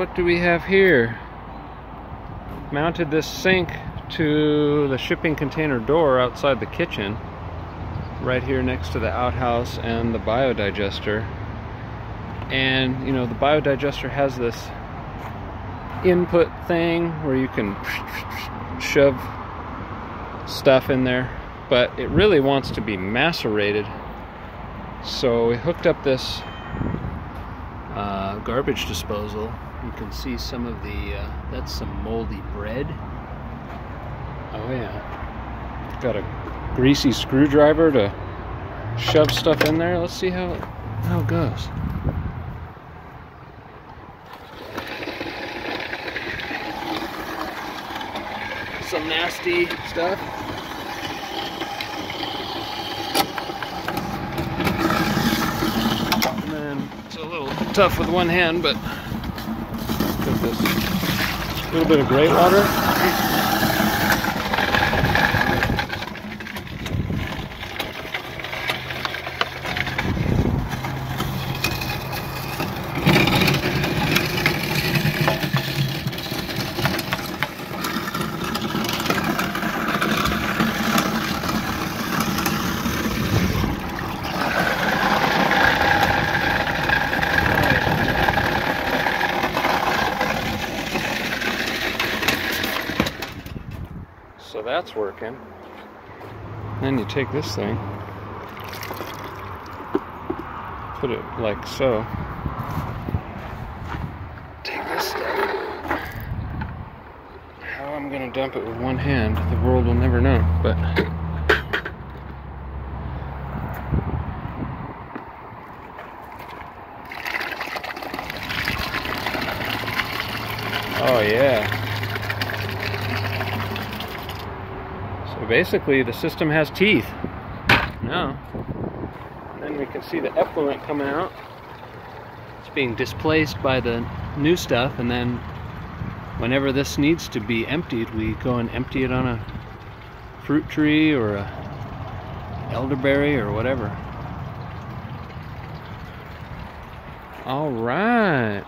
what do we have here? Mounted this sink to the shipping container door outside the kitchen, right here next to the outhouse and the biodigester. And you know, the biodigester has this input thing where you can shove stuff in there, but it really wants to be macerated. So we hooked up this garbage disposal. You can see some of the, that's some moldy bread. Oh yeah. Got a greasy screwdriver to shove stuff in there. Let's see how it goes. Some nasty stuff. And then it's a little tough with one hand, but put this little bit of gray water. So that's working. Then you take this thing, put it like so. Take this stuff. How I'm gonna dump it with one hand, the world will never know, but oh yeah. So basically the system has teeth now. And then we can see the effluent coming out. It's being displaced by the new stuff, and then whenever this needs to be emptied, we go and empty it on a fruit tree or a elderberry or whatever. All right.